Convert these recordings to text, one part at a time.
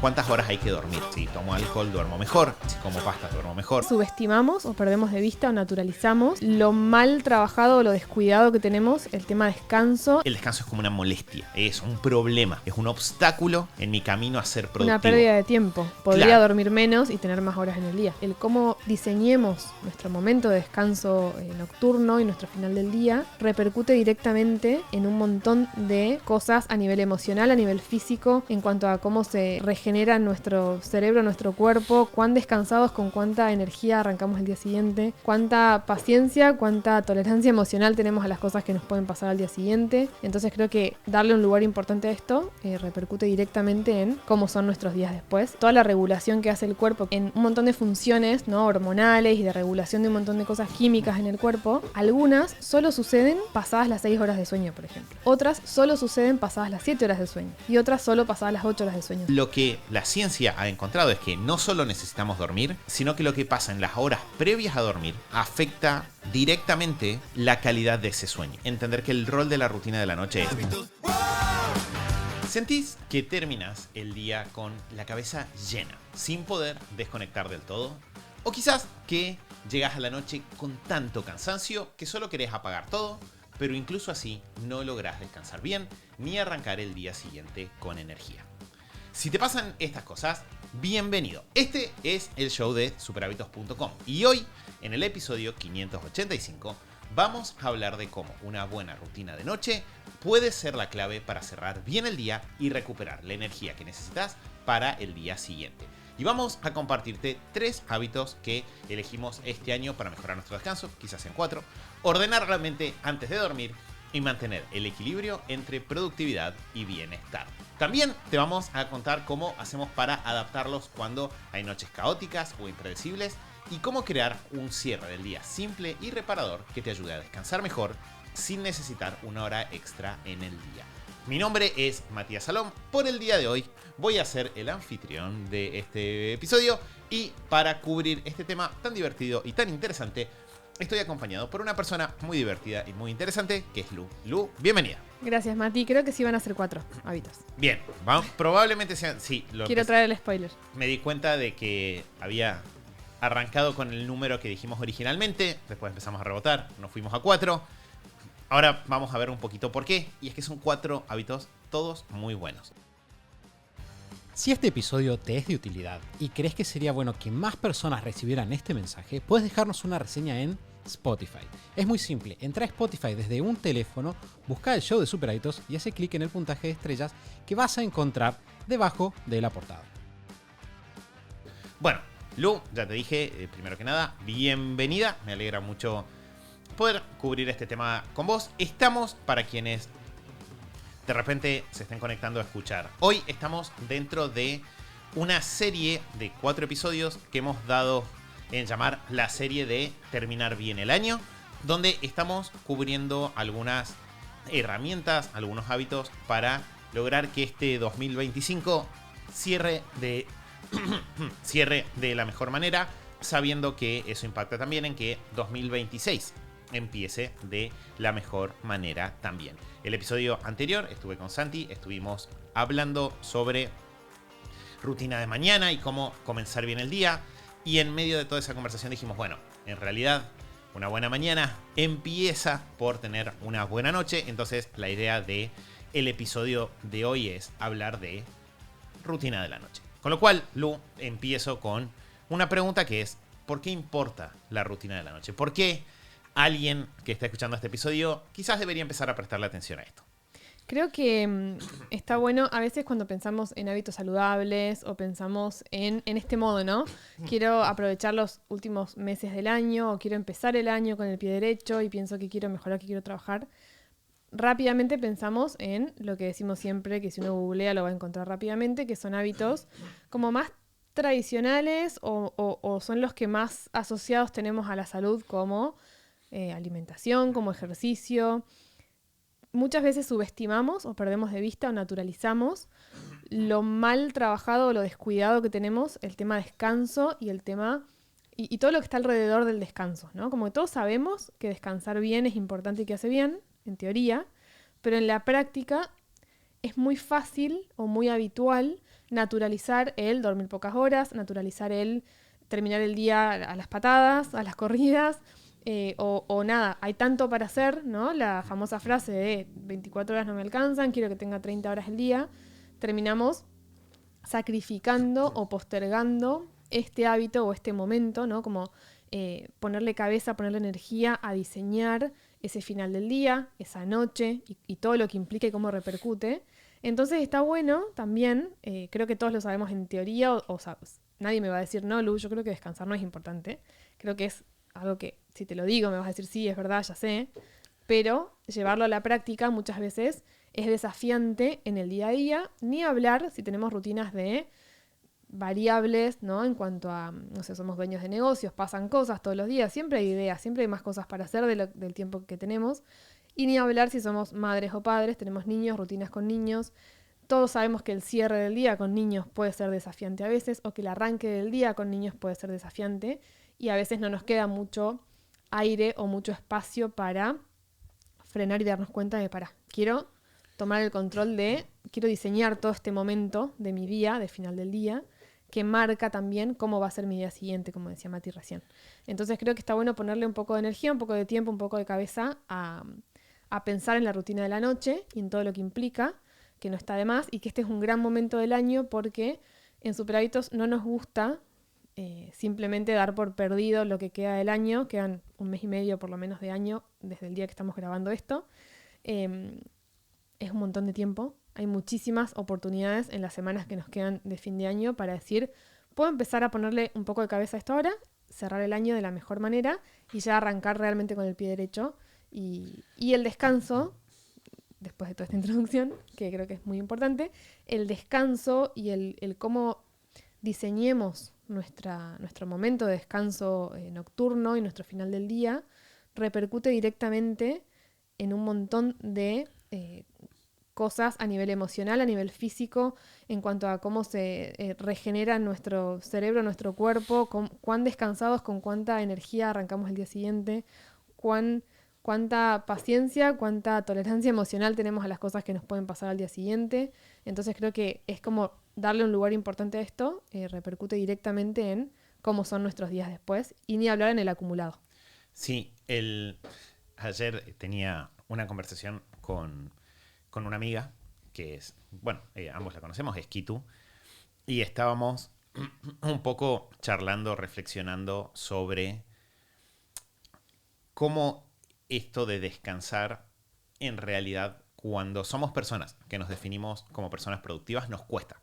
cuántas horas hay que dormir. Si tomo alcohol, duermo mejor. Si como pasta, duermo mejor. Subestimamos o perdemos de vista o naturalizamos lo mal trabajado o lo descuidado que tenemos el tema descanso. El descanso es como una molestia, es un problema, es un obstáculo en mi camino a ser productivo. Una pérdida de tiempo. Podría Claro. dormir menos y tener más horas en el día. El cómo diseñemos nuestro momento de descanso nocturno y nuestro final del día repercute directamente en un montón de cosas a nivel emocional, a nivel físico, en cuanto a cómo se regenera nuestro cerebro, nuestro cuerpo, cuán descansados, con cuánta energía arrancamos el día siguiente, cuánta paciencia, cuánta tolerancia emocional tenemos a las cosas que nos pueden pasar al día siguiente. Entonces creo que darle un lugar importante a esto repercute directamente en cómo son nuestros días después. Toda la regulación que hace el cuerpo en un montón de funciones, ¿no?, hormonales y de regulación de un montón de cosas químicas en el cuerpo, algunas solo suceden pasadas las 6 horas de sueño, por ejemplo. Otras solo suceden pasadas las 7 horas de sueño. Y otras solo pasadas las 8 horas de sueño. Lo que la ciencia ha encontrado es que no solo necesitamos dormir, sino que lo que pasa en las horas previas a dormir afecta directamente la calidad de ese sueño. Entender que el rol de la rutina de la noche es... ¿Sentís que terminas el día con la cabeza llena, sin poder desconectar del todo? ¿O quizás que llegas a la noche con tanto cansancio que solo querés apagar todo, pero incluso así no lográs descansar bien ni arrancar el día siguiente con energía? Si te pasan estas cosas, bienvenido. Este es el show de superhábitos.com y hoy, en el episodio 585, vamos a hablar de cómo una buena rutina de noche puede ser la clave para cerrar bien el día y recuperar la energía que necesitas para el día siguiente. Y vamos a compartirte 3 hábitos que elegimos este año para mejorar nuestro descanso, quizás en 4, ordenar la mente antes de dormir y mantener el equilibrio entre productividad y bienestar. También te vamos a contar cómo hacemos para adaptarlos cuando hay noches caóticas o impredecibles y cómo crear un cierre del día simple y reparador que te ayude a descansar mejor sin necesitar una hora extra en el día. Mi nombre es Matías Salom. Por el día de hoy voy a ser el anfitrión de este episodio y para cubrir este tema tan divertido y tan interesante estoy acompañado por una persona muy divertida y muy interesante que es Lu. Lu, bienvenida. Gracias, Mati. Creo que sí van a ser 4 hábitos. Bien, vamos, probablemente sean... Sí, Quiero traer el spoiler. Me di cuenta de que había arrancado con el número que dijimos originalmente, después empezamos a rebotar, nos fuimos a 4. Ahora vamos a ver un poquito por qué, y es que son 4 hábitos, todos muy buenos. Si este episodio te es de utilidad y crees que sería bueno que más personas recibieran este mensaje, puedes dejarnos una reseña en Spotify. Es muy simple, entra a Spotify desde un teléfono, busca el show de Super Hábitos y hace clic en el puntaje de estrellas que vas a encontrar debajo de la portada. Bueno, Lu, ya te dije, primero que nada, bienvenida, me alegra mucho poder cubrir este tema con vos. Estamos, para quienes de repente se estén conectando a escuchar, hoy estamos dentro de una serie de 4 episodios que hemos dado en llamar la serie de Terminar Bien el Año, donde estamos cubriendo algunas herramientas, algunos hábitos para lograr que este 2025 cierre de la mejor manera, sabiendo que eso impacta también en que 2026 empiece de la mejor manera también. El episodio anterior estuve con Santi, estuvimos hablando sobre rutina de mañana y cómo comenzar bien el día, y en medio de toda esa conversación dijimos, bueno, en realidad una buena mañana empieza por tener una buena noche. Entonces la idea de el episodio de hoy es hablar de rutina de la noche. Con lo cual, Lu, empiezo con una pregunta que es, ¿por qué importa la rutina de la noche? ¿Por qué alguien que está escuchando este episodio quizás debería empezar a prestarle atención a esto? Creo que está bueno a veces cuando pensamos en hábitos saludables o pensamos en este modo, ¿no? Quiero aprovechar los últimos meses del año o quiero empezar el año con el pie derecho y pienso que quiero mejorar, que quiero trabajar. Rápidamente pensamos en lo que decimos siempre, que si uno googlea lo va a encontrar rápidamente, que son hábitos como más tradicionales o son los que más asociados tenemos a la salud, como alimentación, como ejercicio. Muchas veces subestimamos o perdemos de vista o naturalizamos lo mal trabajado o lo descuidado que tenemos el tema descanso y el tema y todo lo que está alrededor del descanso, ¿no? Como que todos sabemos que descansar bien es importante y que hace bien, en teoría, pero en la práctica es muy fácil o muy habitual naturalizar el dormir pocas horas, naturalizar el terminar el día a las patadas, a las corridas, o nada, hay tanto para hacer, ¿no? La famosa frase de 24 horas no me alcanzan, quiero que tenga 30 horas el día. Terminamos sacrificando o postergando este hábito o este momento, ¿no? Como ponerle cabeza, ponerle energía a diseñar ese final del día, esa noche y todo lo que implica y cómo repercute. Entonces está bueno también, creo que todos lo sabemos en teoría, o nadie me va a decir, no, Lu, yo creo que descansar no es importante. Creo que es algo que, si te lo digo, me vas a decir, sí, es verdad, ya sé. Pero llevarlo a la práctica muchas veces es desafiante en el día a día, ni hablar si tenemos rutinas de variables, ¿no? En cuanto a, no sé, somos dueños de negocios, pasan cosas todos los días, siempre hay ideas, siempre hay más cosas para hacer del tiempo que tenemos. Y ni hablar si somos madres o padres, tenemos niños, rutinas con niños. Todos sabemos que el cierre del día con niños puede ser desafiante a veces, o que el arranque del día con niños puede ser desafiante, y a veces no nos queda mucho aire o mucho espacio para frenar y darnos cuenta de, quiero tomar el control quiero diseñar todo este momento de mi día, de final del día, que marca también cómo va a ser mi día siguiente, como decía Mati recién. Entonces creo que está bueno ponerle un poco de energía, un poco de tiempo, un poco de cabeza a pensar en la rutina de la noche y en todo lo que implica, que no está de más, y que este es un gran momento del año porque en Superhábitos no nos gusta simplemente dar por perdido lo que queda del año. Quedan 1 mes y medio por lo menos de año desde el día que estamos grabando esto. Es un montón de tiempo. Hay muchísimas oportunidades en las semanas que nos quedan de fin de año para decir, puedo empezar a ponerle un poco de cabeza a esto ahora, cerrar el año de la mejor manera y ya arrancar realmente con el pie derecho. Y el descanso, después de toda esta introducción, que creo que es muy importante, el descanso y el cómo diseñemos nuestro momento de descanso nocturno y nuestro final del día repercute directamente en un montón de cosas a nivel emocional, a nivel físico, en cuanto a cómo se regenera nuestro cerebro, nuestro cuerpo, cuán descansados, con cuánta energía arrancamos el día siguiente, cuánta paciencia, cuánta tolerancia emocional tenemos a las cosas que nos pueden pasar al día siguiente. Entonces creo que es como darle un lugar importante a esto, repercute directamente en cómo son nuestros días después, y ni hablar en el acumulado. Sí, ayer tenía una conversación con una amiga, que es, bueno, ambos la conocemos, es Kitu, y estábamos un poco charlando, reflexionando sobre cómo esto de descansar, en realidad, cuando somos personas que nos definimos como personas productivas, nos cuesta.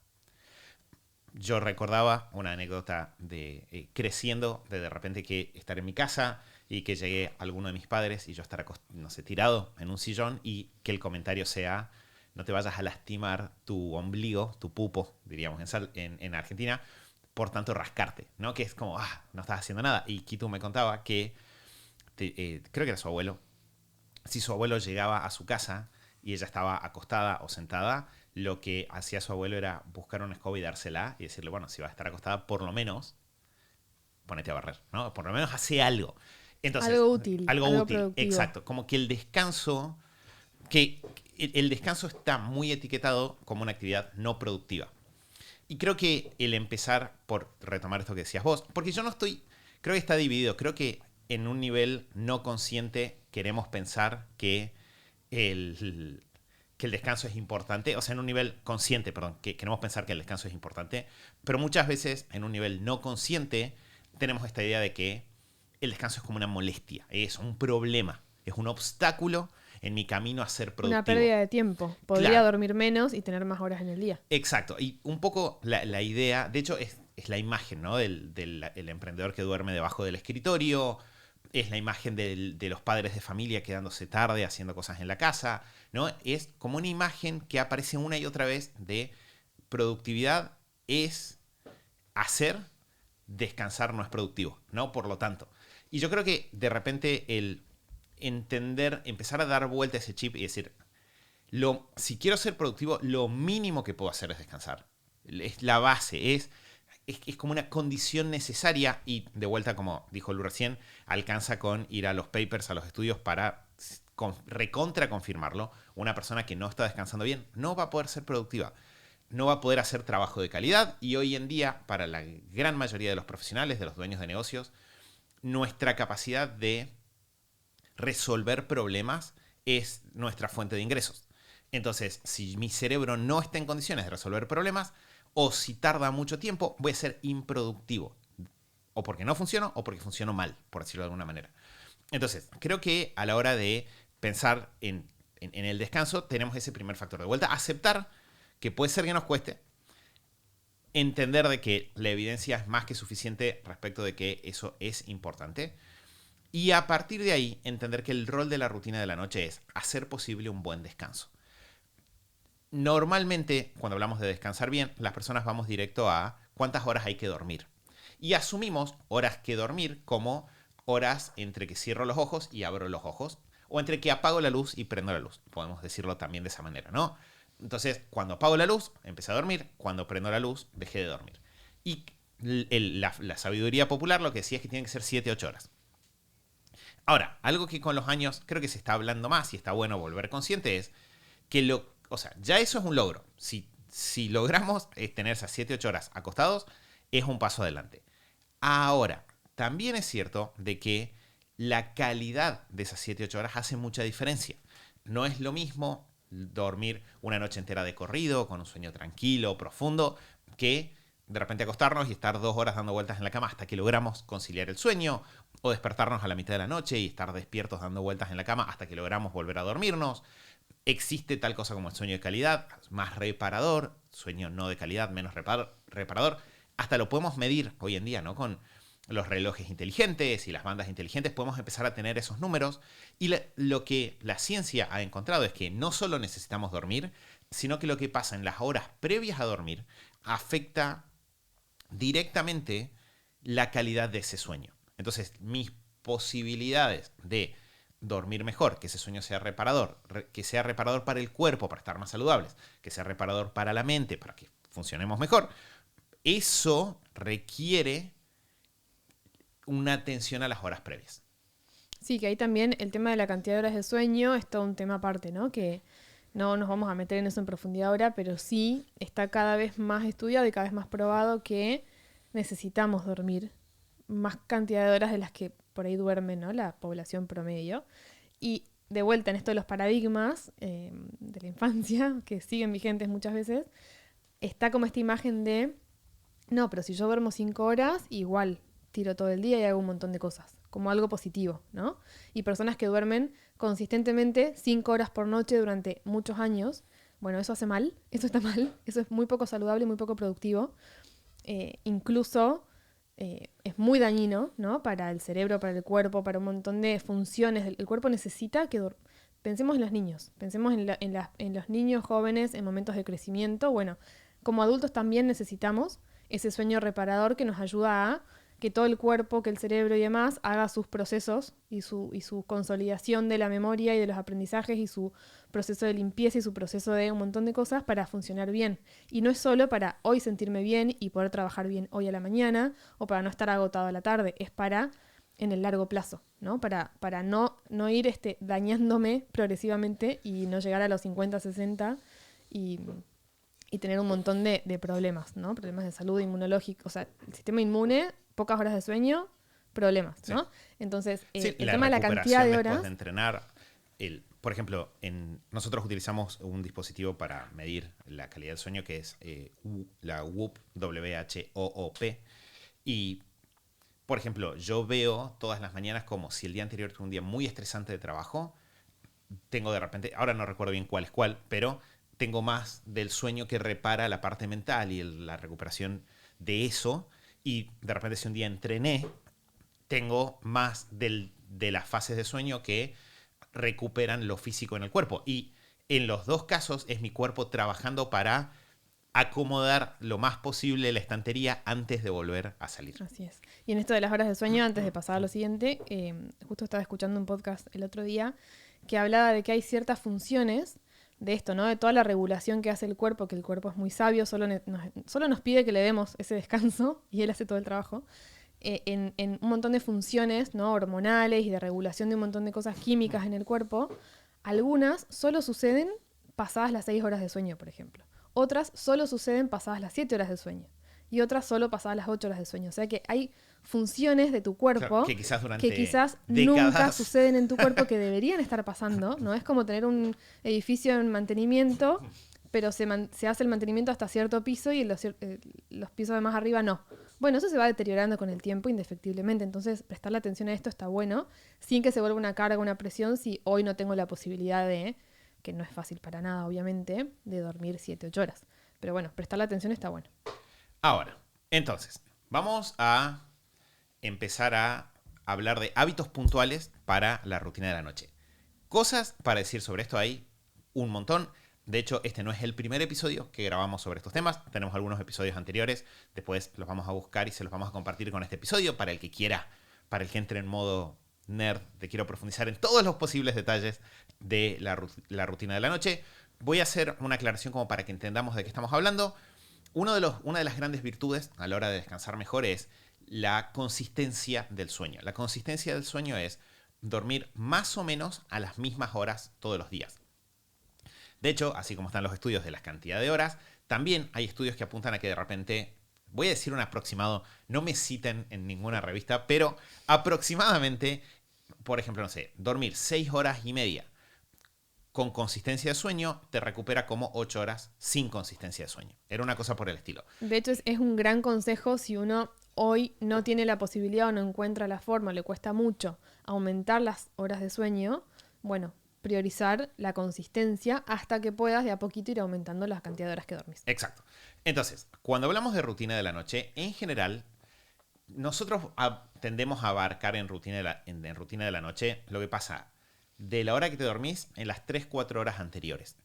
Yo recordaba una anécdota de creciendo, de repente que estar en mi casa y que llegue a alguno de mis padres y yo estar, no sé, tirado en un sillón y que el comentario sea, no te vayas a lastimar tu ombligo, tu pupo, diríamos en Argentina, por tanto rascarte, ¿no? Que es como, no estás haciendo nada. Y Kitu me contaba que, creo que era su abuelo, si su abuelo llegaba a su casa y ella estaba acostada o sentada, lo que hacía su abuelo era buscar una escoba y dársela y decirle, bueno, si vas a estar acostada, por lo menos ponete a barrer, ¿no? Por lo menos hace algo. Entonces, algo útil, algo útil, productivo. exacto. Como que el descanso está muy etiquetado como una actividad no productiva. Y creo que el empezar por retomar esto que decías vos, porque yo no estoy, creo que está dividido, creo que en un nivel no consciente queremos pensar que el descanso es importante, o sea, en un nivel consciente, perdón, que queremos pensar que el descanso es importante, pero muchas veces en un nivel no consciente tenemos esta idea de que el descanso es como una molestia, es un problema, es un obstáculo en mi camino a ser productivo. Una pérdida de tiempo. Podría Claro. dormir menos y tener más horas en el día. Exacto, y un poco la idea, de hecho es la imagen, ¿no? del emprendedor que duerme debajo del escritorio, es la imagen de los padres de familia quedándose tarde haciendo cosas en la casa, ¿no? Es como una imagen que aparece una y otra vez de productividad es hacer, descansar no es productivo, ¿no? Por lo tanto. Y yo creo que de repente el entender, empezar a dar vuelta a ese chip y decir, si quiero ser productivo, lo mínimo que puedo hacer es descansar. Es la base, es como una condición necesaria y de vuelta, como dijo Lu recién, alcanza con ir a los papers, a los estudios para recontra confirmarlo. Una persona que no está descansando bien no va a poder ser productiva. no va a poder hacer trabajo de calidad. Y hoy en día, para la gran mayoría de los profesionales, de los dueños de negocios, nuestra capacidad de resolver problemas es nuestra fuente de ingresos. Entonces, si mi cerebro no está en condiciones de resolver problemas, o si tarda mucho tiempo, voy a ser improductivo. O porque no funciono, o porque funciono mal, por decirlo de alguna manera. Entonces, creo que a la hora de pensar en el descanso, tenemos ese primer factor de vuelta. Aceptar que puede ser que nos cueste. Entender de que la evidencia es más que suficiente respecto de que eso es importante. Y a partir de ahí, entender que el rol de la rutina de la noche es hacer posible un buen descanso. Normalmente, cuando hablamos de descansar bien, las personas vamos directo a cuántas horas hay que dormir. Y asumimos horas que dormir como horas entre que cierro los ojos y abro los ojos, o entre que apago la luz y prendo la luz. Podemos decirlo también de esa manera, ¿no? Entonces, cuando apago la luz, empecé a dormir. Cuando prendo la luz, dejé de dormir. Y la sabiduría popular lo que decía es que tienen que ser 7-8 horas. Ahora, algo que con los años creo que se está hablando más y está bueno volver consciente es que ya eso es un logro. Si logramos tener esas 7-8 horas acostados, es un paso adelante. Ahora, también es cierto de que la calidad de esas 7-8 horas hace mucha diferencia. No es lo mismo dormir una noche entera de corrido, con un sueño tranquilo, profundo, que de repente acostarnos y estar 2 horas dando vueltas en la cama hasta que logramos conciliar el sueño, o despertarnos a la mitad de la noche y estar despiertos dando vueltas en la cama hasta que logramos volver a dormirnos. Existe tal cosa como el sueño de calidad, más reparador, sueño no de calidad, menos reparador. Hasta lo podemos medir hoy en día, ¿no? Con los relojes inteligentes y las bandas inteligentes podemos empezar a tener esos números. Y lo que la ciencia ha encontrado es que no solo necesitamos dormir, sino que lo que pasa en las horas previas a dormir afecta directamente la calidad de ese sueño. Entonces, mis posibilidades de dormir mejor, que ese sueño sea reparador, que sea reparador para el cuerpo, para estar más saludables, que sea reparador para la mente, para que funcionemos mejor, eso requiere una atención a las horas previas. Sí, que ahí también el tema de la cantidad de horas de sueño es todo un tema aparte, ¿no? Que no nos vamos a meter en eso en profundidad ahora, pero sí está cada vez más estudiado y cada vez más probado que necesitamos dormir más cantidad de horas de las que por ahí duerme, ¿no? La población promedio. Y de vuelta en esto de los paradigmas de la infancia, que siguen vigentes muchas veces, está como esta imagen de, no, pero si yo duermo 5 horas, igual tiro todo el día y hago un montón de cosas, como algo positivo, ¿no? Y personas que duermen consistentemente 5 horas por noche durante muchos años, bueno, eso hace mal, eso está mal, eso es muy poco saludable y muy poco productivo. Incluso es muy dañino, ¿no? Para el cerebro, para el cuerpo, para un montón de funciones. El cuerpo necesita que pensemos en los niños, pensemos en los niños jóvenes en momentos de crecimiento. Bueno, como adultos también necesitamos ese sueño reparador que nos ayuda a que todo el cuerpo, que el cerebro y demás haga sus procesos y su consolidación de la memoria y de los aprendizajes y su proceso de limpieza y su proceso de un montón de cosas para funcionar bien. Y no es solo para hoy sentirme bien y poder trabajar bien hoy a la mañana o para no estar agotado a la tarde, es para en el largo plazo, ¿no? Para no ir dañándome progresivamente y no llegar a los 50, 60 y tener un montón de problemas, ¿no? Problemas de salud inmunológica, o sea, el sistema inmune, pocas horas de sueño, problemas, ¿no? Sí. Entonces, el tema de la cantidad de horas... Después de entrenar, por ejemplo, nosotros utilizamos un dispositivo para medir la calidad del sueño que es la WHOOP, W-H-O-O-P. Y, por ejemplo, yo veo todas las mañanas como si el día anterior fue un día muy estresante de trabajo, tengo de repente, ahora no recuerdo bien cuál es cuál, pero tengo más del sueño que repara la parte mental y la recuperación de eso. Y de repente si un día entrené, tengo más de las fases de sueño que recuperan lo físico en el cuerpo. Y en los dos casos es mi cuerpo trabajando para acomodar lo más posible la estantería antes de volver a salir. Así es. Y en esto de las horas de sueño, antes de pasar a lo siguiente, justo estaba escuchando un podcast el otro día que hablaba de que hay ciertas funciones de esto, ¿no? De toda la regulación que hace el cuerpo, que el cuerpo es muy sabio, solo nos pide que le demos ese descanso y él hace todo el trabajo, en un montón de funciones, ¿no? Hormonales y de regulación de un montón de cosas químicas en el cuerpo. Algunas solo suceden pasadas las 6 horas de sueño, por ejemplo. Otras solo suceden pasadas las 7 horas de sueño. Y otras solo pasadas las 8 horas de sueño. O sea que hay funciones de tu cuerpo Claro, que quizás durante que quizás décadas nunca suceden en tu cuerpo que deberían estar pasando. No es como tener un edificio en mantenimiento, pero se hace el mantenimiento hasta cierto piso y los pisos de más arriba no. Bueno, eso se va deteriorando con el tiempo indefectiblemente. Entonces, prestarle atención a esto está bueno, sin que se vuelva una carga, una presión, si hoy no tengo la posibilidad de, que no es fácil para nada, obviamente, de dormir 7, 8 horas. Pero bueno, prestarle atención está bueno. Ahora, entonces, vamos a empezar a hablar de hábitos puntuales para la rutina de la noche. Cosas para decir sobre esto hay un montón. De hecho, este no es el primer episodio que grabamos sobre estos temas. Tenemos algunos episodios anteriores. Después los vamos a buscar y se los vamos a compartir con este episodio para el que quiera, para el que entre en modo nerd, de quiero profundizar en todos los posibles detalles de la rutina de la noche. Voy a hacer una aclaración como para que entendamos de qué estamos hablando. Una de las grandes virtudes a la hora de descansar mejor es la consistencia del sueño. La consistencia del sueño es dormir más o menos a las mismas horas todos los días. De hecho, así como están los estudios de la cantidad de horas, también hay estudios que apuntan a que de repente, voy a decir un aproximado, no me citen en ninguna revista, pero aproximadamente, por ejemplo, no sé, dormir 6 horas y media con consistencia de sueño te recupera como 8 horas sin consistencia de sueño. Era una cosa por el estilo. De hecho, es un gran consejo si uno hoy no tiene la posibilidad o no encuentra la forma, le cuesta mucho aumentar las horas de sueño. Bueno, priorizar la consistencia hasta que puedas de a poquito ir aumentando la cantidad de horas que dormís. Exacto. Entonces, cuando hablamos de rutina de la noche, en general, nosotros tendemos a abarcar en rutina de la noche lo que pasa de la hora que te dormís en las 3-4 horas anteriores.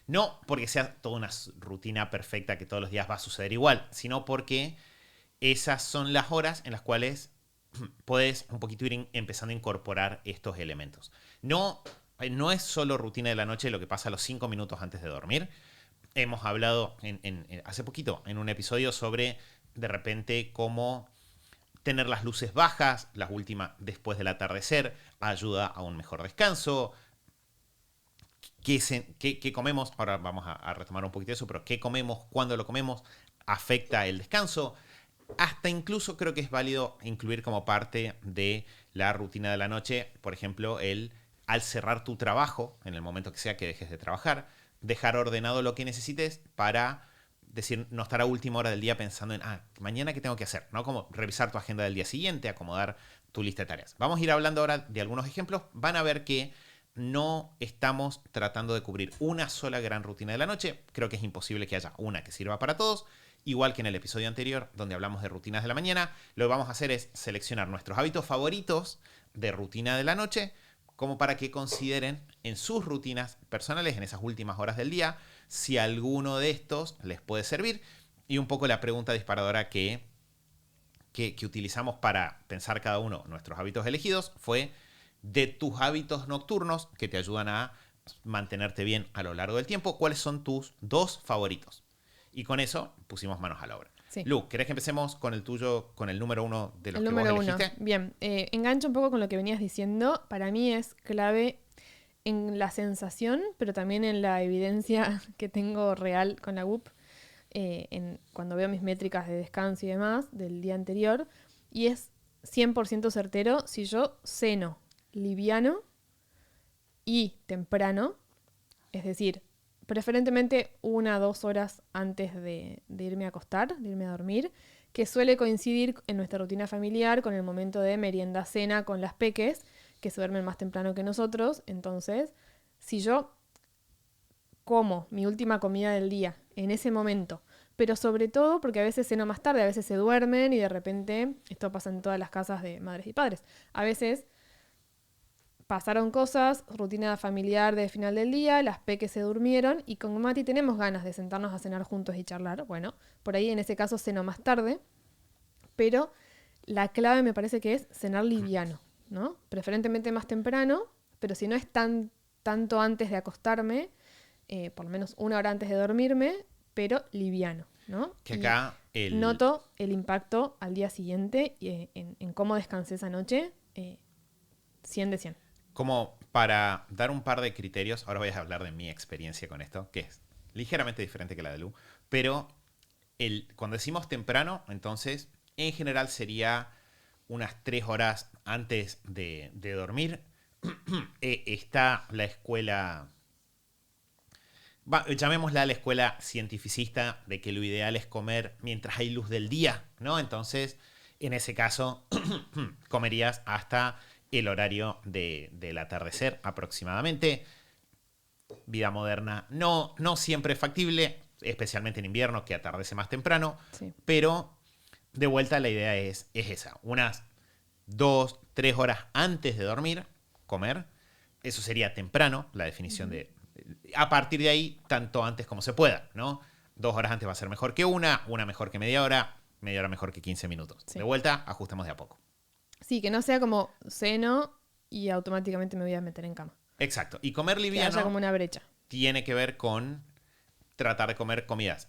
No porque sea toda una rutina perfecta que todos los días va a suceder igual, sino porque esas son las horas en las cuales puedes un poquito ir empezando a incorporar estos elementos. No es solo rutina de la noche lo que pasa a los 5 minutos antes de dormir. Hemos hablado hace poquito en un episodio sobre de repente cómo tener las luces bajas, las últimas después del atardecer, ayuda a un mejor descanso. ¿Qué comemos? Ahora vamos a retomar un poquito eso, pero ¿qué comemos? ¿Cuándo lo comemos? Afecta el descanso. Hasta incluso creo que es válido incluir como parte de la rutina de la noche, por ejemplo, al cerrar tu trabajo, en el momento que sea que dejes de trabajar, dejar ordenado lo que necesites para decir, no estar a última hora del día pensando en, mañana qué tengo que hacer, ¿no? Como revisar tu agenda del día siguiente, acomodar tu lista de tareas. Vamos a ir hablando ahora de algunos ejemplos. Van a ver que no estamos tratando de cubrir una sola gran rutina de la noche. Creo que es imposible que haya una que sirva para todos. Igual que en el episodio anterior, donde hablamos de rutinas de la mañana, lo que vamos a hacer es seleccionar nuestros hábitos favoritos de rutina de la noche, como para que consideren en sus rutinas personales, en esas últimas horas del día, si alguno de estos les puede servir. Y un poco la pregunta disparadora que utilizamos para pensar cada uno nuestros hábitos elegidos fue de tus hábitos nocturnos que te ayudan a mantenerte bien a lo largo del tiempo, ¿cuáles son tus 2 favoritos? Y con eso pusimos manos a la obra. Sí. Lu, ¿querés que empecemos con el tuyo, con el número 1 de los El que número vos 1. elegiste? Bien, engancho un poco con lo que venías diciendo. Para mí es clave en la sensación, pero también en la evidencia que tengo real con la WUP, cuando veo mis métricas de descanso y demás del día anterior. Y es 100% certero si yo ceno liviano y temprano, es decir, preferentemente 1 a 2 horas antes de irme a acostar, de irme a dormir, que suele coincidir en nuestra rutina familiar con el momento de merienda-cena con las peques, que se duermen más temprano que nosotros. Entonces, si yo como mi última comida del día en ese momento, pero sobre todo porque a veces ceno más tarde, a veces se duermen y de repente, esto pasa en todas las casas de madres y padres, a veces pasaron cosas, rutina familiar de final del día, las peques se durmieron y con Mati tenemos ganas de sentarnos a cenar juntos y charlar. Bueno, por ahí en ese caso ceno más tarde, pero la clave me parece que es cenar liviano, ¿no? Preferentemente más temprano, pero si no es tanto antes de acostarme, por lo menos 1 hora antes de dormirme, pero liviano, ¿no? Que acá noto el impacto al día siguiente en cómo descansé esa noche, 100 de 100. Como para dar un par de criterios, ahora voy a hablar de mi experiencia con esto, que es ligeramente diferente que la de Lu, pero cuando decimos temprano, entonces, en general sería unas 3 horas antes de dormir. Está la escuela, llamémosla la escuela cientificista, de que lo ideal es comer mientras hay luz del día, ¿no? Entonces, en ese caso, comerías hasta el horario del atardecer aproximadamente. Vida moderna no siempre es factible, especialmente en invierno, que atardece más temprano, Sí. pero de vuelta la idea es esa, unas 2, 3 horas antes de dormir, comer. Eso sería temprano, la definición de... A partir de ahí, tanto antes como se pueda, ¿no? 2 horas antes va a ser mejor que una mejor que media hora mejor que 15 minutos. Sí. De vuelta, ajustamos de a poco. Sí, que no sea como ceno y automáticamente me voy a meter en cama. Exacto. Y comer Que liviano haya como una brecha. tiene que ver con tratar de comer comidas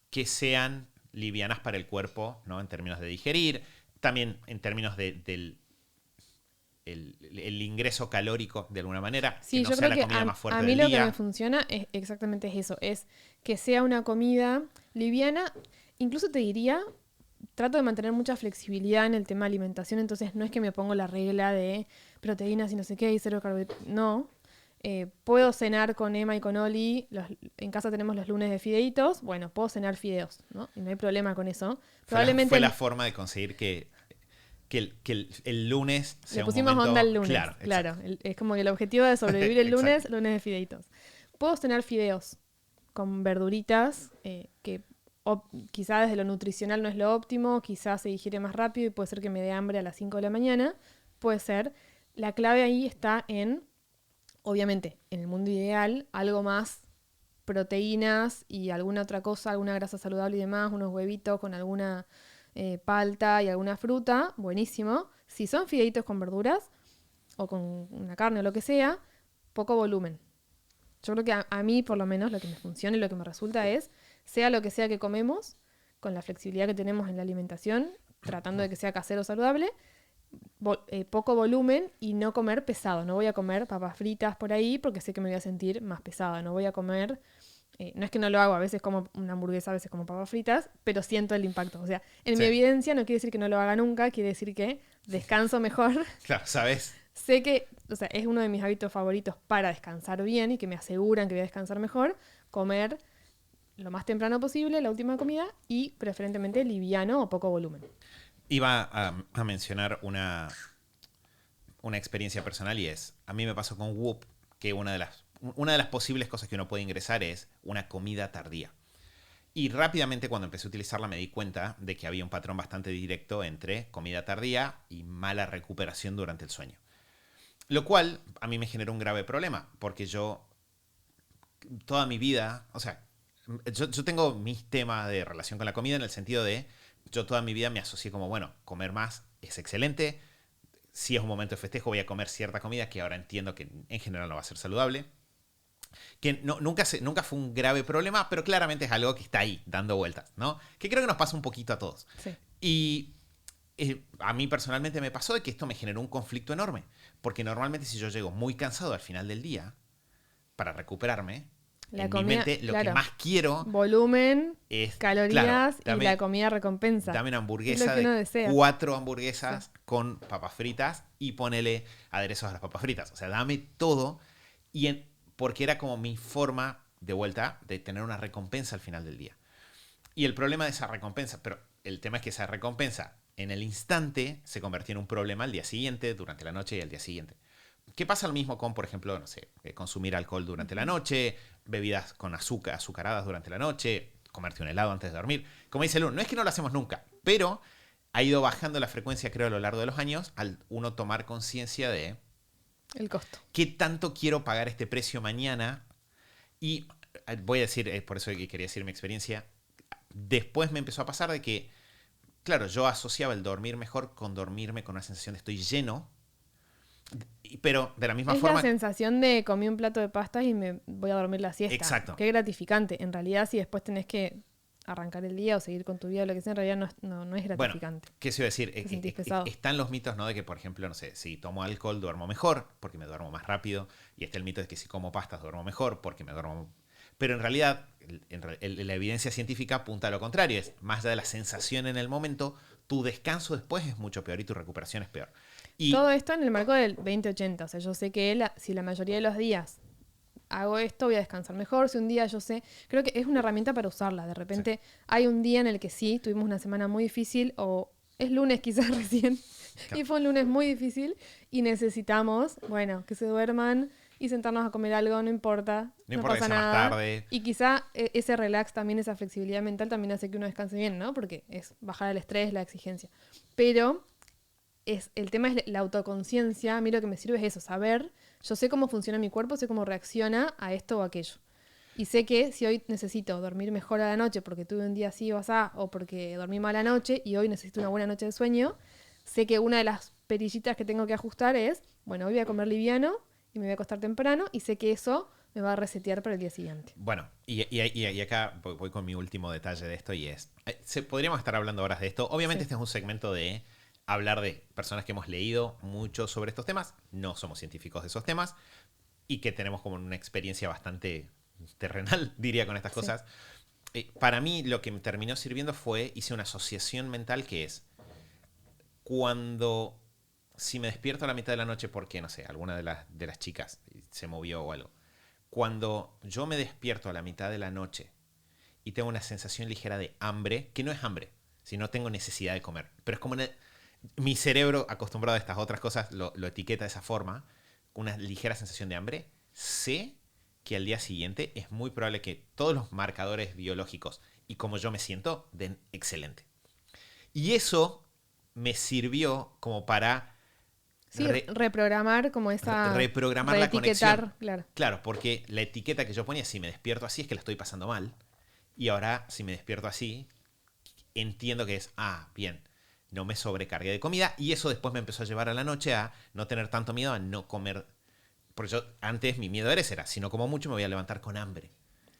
que sean livianas para el cuerpo, ¿no? En términos de digerir, también en términos del el ingreso calórico de alguna manera, Sí, que no yo sea creo la que comida más fuerte a mí del lo día. que me funciona es exactamente eso, es que sea una comida liviana, incluso te diría, trato de mantener mucha flexibilidad en el tema de alimentación, entonces no es que me pongo la regla de proteínas y no sé qué y cero carbohidratos, no. Puedo cenar con Emma y con Oli, en casa tenemos los lunes de fideitos, bueno, puedo cenar fideos, ¿no? Y no hay problema con eso. Probablemente Fue la forma de conseguir que el lunes sea le un pusimos momento... onda el lunes, Claro, claro. exacto. Es como que el objetivo de sobrevivir el Exacto. lunes de fideitos. Puedo cenar fideos con verduritas, que quizá desde lo nutricional no es lo óptimo, quizás se digiere más rápido y puede ser que me dé hambre a las 5 de la mañana. Puede ser. La clave ahí está en, obviamente, en el mundo ideal, algo más proteínas y alguna otra cosa, alguna grasa saludable y demás, unos huevitos con alguna palta y alguna fruta, buenísimo. Si son fideitos con verduras o con una carne o lo que sea, poco volumen. Yo creo que a mí, por lo menos, lo que me funciona y lo que me resulta es, sea lo que sea que comemos, con la flexibilidad que tenemos en la alimentación, tratando de que sea casero saludable, poco volumen y no comer pesado. No voy a comer papas fritas por ahí porque sé que me voy a sentir más pesada. No voy a comer... no es que no lo hago, a veces como una hamburguesa, a veces como papas fritas, pero siento el impacto. O sea, en Sí. mi evidencia no quiere decir que no lo haga nunca, quiere decir que descanso mejor. Claro, ¿sabes? Sé que, o sea, es uno de mis hábitos favoritos para descansar bien y que me aseguran que voy a descansar mejor, comer lo más temprano posible, la última comida, y preferentemente liviano o poco volumen. Iba a mencionar una experiencia personal y es, a mí me pasó con Whoop, que una de las posibles cosas que uno puede ingresar es una comida tardía. Y rápidamente cuando empecé a utilizarla me di cuenta de que había un patrón bastante directo entre comida tardía y mala recuperación durante el sueño. Lo cual a mí me generó un grave problema, porque yo toda mi vida, o sea, yo tengo mis temas de relación con la comida en el sentido de, yo toda mi vida me asocié como, bueno, comer más es excelente, si es un momento de festejo voy a comer cierta comida que ahora entiendo que en general no va a ser saludable. Que nunca fue un grave problema, pero claramente es algo que está ahí, dando vueltas, ¿no? Que creo que nos pasa un poquito a todos. Sí. Y a mí personalmente me pasó de que esto me generó un conflicto enorme. Porque normalmente si yo llego muy cansado al final del día, para recuperarme, La en comida, mi mente lo claro. que más quiero Volumen, es... calorías claro, y la comida recompensa. dame una Es hamburguesa lo que uno de desea. 4 hamburguesas con papas fritas y ponele aderezos a las papas fritas. O sea, dame todo. Porque era como mi forma, de vuelta, de tener una recompensa al final del día. Y el problema de esa recompensa, pero el tema es que esa recompensa en el instante se convertía en un problema al día siguiente, durante la noche y al día siguiente. ¿Qué pasa lo mismo con, por ejemplo, no sé, consumir alcohol durante la noche, bebidas con azúcar, azucaradas durante la noche, comerte un helado antes de dormir? Como dice Lu, no es que no lo hacemos nunca, pero ha ido bajando la frecuencia, creo, a lo largo de los años, al uno tomar conciencia de El costo. qué tanto quiero pagar este precio mañana. Y voy a decir, por eso que quería decir mi experiencia, después me empezó a pasar de que, claro, yo asociaba el dormir mejor con dormirme con una sensación de estoy lleno, pero de la misma Es forma... la sensación de comí un plato de pastas y me voy a dormir la siesta. Exacto. Qué gratificante. En realidad, si después tenés que arrancar el día o seguir con tu vida o lo que sea, en realidad no es gratificante. Bueno, ¿qué se iba a decir? Te sentís pesado. Están los mitos, ¿no? De que, por ejemplo, no sé, si tomo alcohol duermo mejor porque me duermo más rápido. Y está el mito de que si como pastas duermo mejor porque me duermo... Pero en realidad, la evidencia científica apunta a lo contrario. Es más allá de la sensación en el momento, tu descanso después es mucho peor y tu recuperación es peor. Y todo esto en el marco del 20-80. O sea, yo sé que si la mayoría de los días hago esto, voy a descansar mejor. Si un día yo sé, creo que es una herramienta para usarla. De repente hay un día en el que sí, tuvimos una semana muy difícil o es lunes quizás recién y fue un lunes muy difícil y necesitamos, bueno, que se duerman y sentarnos a comer algo, no importa, no importa pasa que sea más nada. tarde. Y quizá ese relax también, esa flexibilidad mental también hace que uno descanse bien, ¿no? Porque es bajar el estrés, la exigencia. Pero el tema es la autoconciencia. A mí lo que me sirve es eso, saber, yo sé cómo funciona mi cuerpo, sé cómo reacciona a esto o aquello. Y sé que si hoy necesito dormir mejor a la noche porque tuve un día así o asá, o porque dormí mal anoche y hoy necesito una buena noche de sueño, sé que una de las perillitas que tengo que ajustar es, bueno, hoy voy a comer liviano y me voy a acostar temprano y sé que eso me va a resetear para el día siguiente. Bueno, y acá voy con mi último detalle de esto y es, podríamos estar hablando horas de esto. Obviamente Sí. este es un segmento de hablar de personas que hemos leído mucho sobre estos temas, no somos científicos de esos temas y que tenemos como una experiencia bastante terrenal, diría, con estas Sí. cosas. Para mí lo que me terminó sirviendo fue, hice una asociación mental que es, cuando, si me despierto a la mitad de la noche porque, no sé, alguna de las chicas se movió o algo, cuando yo me despierto a la mitad de la noche y tengo una sensación ligera de hambre, que no es hambre, sino tengo necesidad de comer, pero es como mi cerebro, acostumbrado a estas otras cosas, lo etiqueta de esa forma, una ligera sensación de hambre, sé que al día siguiente es muy probable que todos los marcadores biológicos y como yo me siento den excelente. Y eso me sirvió como para Sí, reprogramar como esa... reprogramar la reetiquetar, conexión. claro. Claro, porque la etiqueta que yo ponía, si me despierto así, es que la estoy pasando mal. Y ahora, si me despierto así, entiendo que es, bien, no me sobrecargué de comida. Y eso después me empezó a llevar a la noche a no tener tanto miedo, a no comer. Porque yo, antes mi miedo era, si no como mucho me voy a levantar con hambre.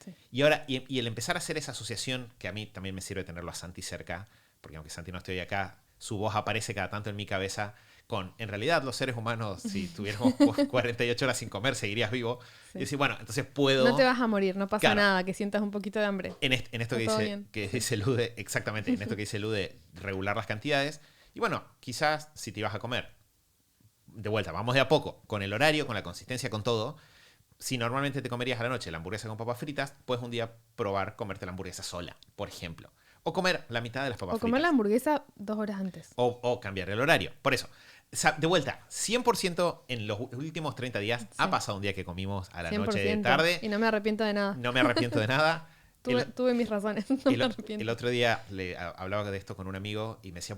Sí. Y ahora, y el empezar a hacer esa asociación, que a mí también me sirve tenerlo a Santi cerca, porque aunque Santi no esté hoy acá, su voz aparece cada tanto en mi cabeza con, en realidad, los seres humanos, si tuviéramos 48 horas sin comer, seguirías vivo. Sí. Y decir, bueno, entonces puedo... No te vas a morir, no pasa Claro. nada, que sientas un poquito de hambre. En esto Está todo bien. que dice Lude, exactamente, en esto que dice Lude, regular las cantidades. Y bueno, quizás si te ibas a comer, de vuelta, vamos de a poco, con el horario, con la consistencia, con todo. Si normalmente te comerías a la noche la hamburguesa con papas fritas, puedes un día probar comerte la hamburguesa sola, por ejemplo. O comer la mitad de las papas O fritas. comer la hamburguesa 2 horas antes. O cambiar el horario. Por eso, de vuelta, 100% en los últimos 30 días Sí. ha pasado un día que comimos a la 100%. noche de tarde. Y no me arrepiento de nada. No me arrepiento de nada. Tuve mis razones, no me arrepiento. El otro día hablaba de esto con un amigo y me decía,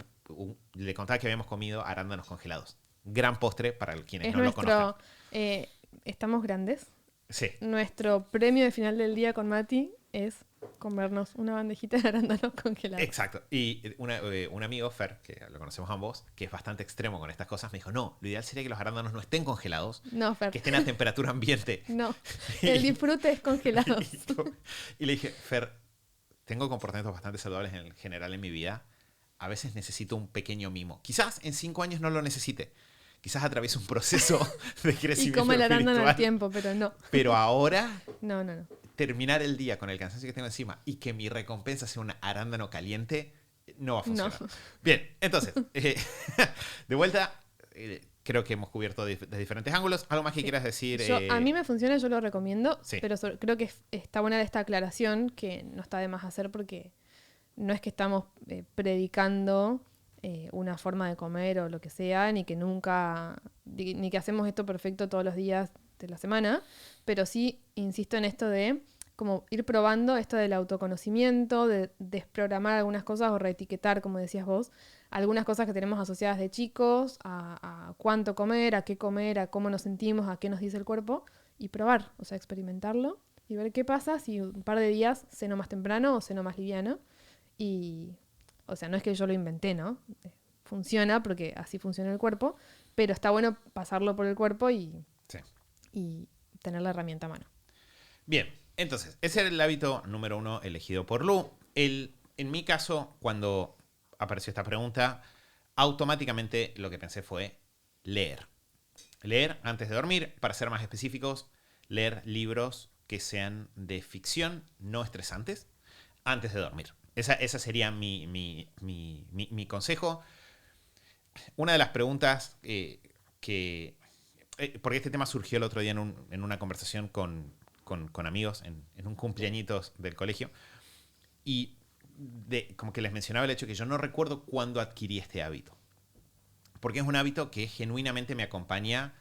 le contaba que habíamos comido arándanos congelados. Gran postre para quienes Es no lo conozcan. nuestro... estamos grandes. Sí. Nuestro premio de final del día con Mati es comernos una bandejita de arándanos congelados. Exacto. Y un amigo, Fer, que lo conocemos ambos, que es bastante extremo con estas cosas, me dijo, no, lo ideal sería que los arándanos no estén congelados, No, Fer. que estén a temperatura ambiente. No, el disfrute es congelados. Y le dije, Fer, tengo comportamientos bastante saludables en general en mi vida. A veces necesito un pequeño mimo. Quizás en 5 años no lo necesite. Quizás atraviese un proceso de Y crecimiento come el arándano espiritual. al tiempo, pero no. Pero ahora, No, no, no. terminar el día con el cansancio que tengo encima y que mi recompensa sea un arándano caliente, no va a funcionar. No. Bien, entonces, de vuelta, creo que hemos cubierto de diferentes ángulos. ¿Algo más que Sí. quieras decir? A mí me funciona, yo lo recomiendo, Sí. pero creo que está buena esta aclaración que no está de más hacer porque no es que estamos predicando una forma de comer o lo que sea, ni que ni que hacemos esto perfecto todos los días de la semana, pero sí insisto en esto de como ir probando esto del autoconocimiento, de desprogramar algunas cosas o reetiquetar, como decías vos, algunas cosas que tenemos asociadas de chicos, a cuánto comer, a qué comer, a cómo nos sentimos, a qué nos dice el cuerpo, y probar, o sea, experimentarlo y ver qué pasa si un par de días ceno más temprano o ceno más liviano. Y, o sea, no es que yo lo inventé, ¿no? Funciona porque así funciona el cuerpo, pero está bueno pasarlo por el cuerpo y tener la herramienta a mano. Bien, entonces, ese era el hábito número 1 elegido por Lu. En mi caso, cuando apareció esta pregunta, automáticamente lo que pensé fue leer. Leer antes de dormir, para ser más específicos, leer libros que sean de ficción, no estresantes, antes de dormir. Esa sería mi consejo. Una de las preguntas porque este tema surgió el otro día en una conversación con amigos en un cumpleañitos del colegio. Y como que les mencionaba el hecho que yo no recuerdo cuándo adquirí este hábito. Porque es un hábito que genuinamente me acompaña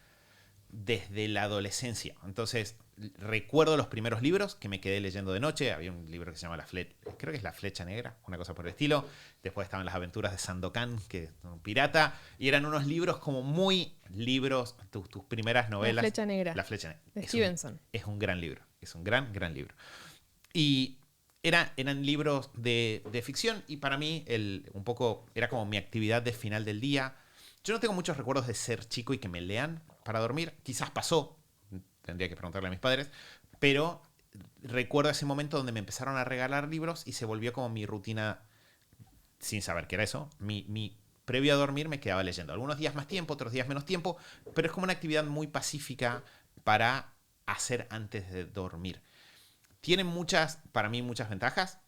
desde la adolescencia. Entonces, recuerdo los primeros libros que me quedé leyendo de noche. Había un libro que se llama creo que es La Flecha Negra, una cosa por el estilo. Después estaban Las Aventuras de Sandokan, que es un pirata. Y eran unos libros como muy libros, tus primeras novelas. La Flecha Negra. La Flecha Negra. De Stevenson. Es un gran libro. Es un gran libro. Y eran libros de ficción. Y para mí, un poco, era como mi actividad de final del día. Yo no tengo muchos recuerdos de ser chico y que me lean para dormir. Quizás pasó, tendría que preguntarle a mis padres, pero recuerdo ese momento donde me empezaron a regalar libros y se volvió como mi rutina, sin saber qué era eso. Previo a dormir me quedaba leyendo. Algunos días más tiempo, otros días menos tiempo, pero es como una actividad muy pacífica para hacer antes de dormir. Tiene para mí, muchas ventajas.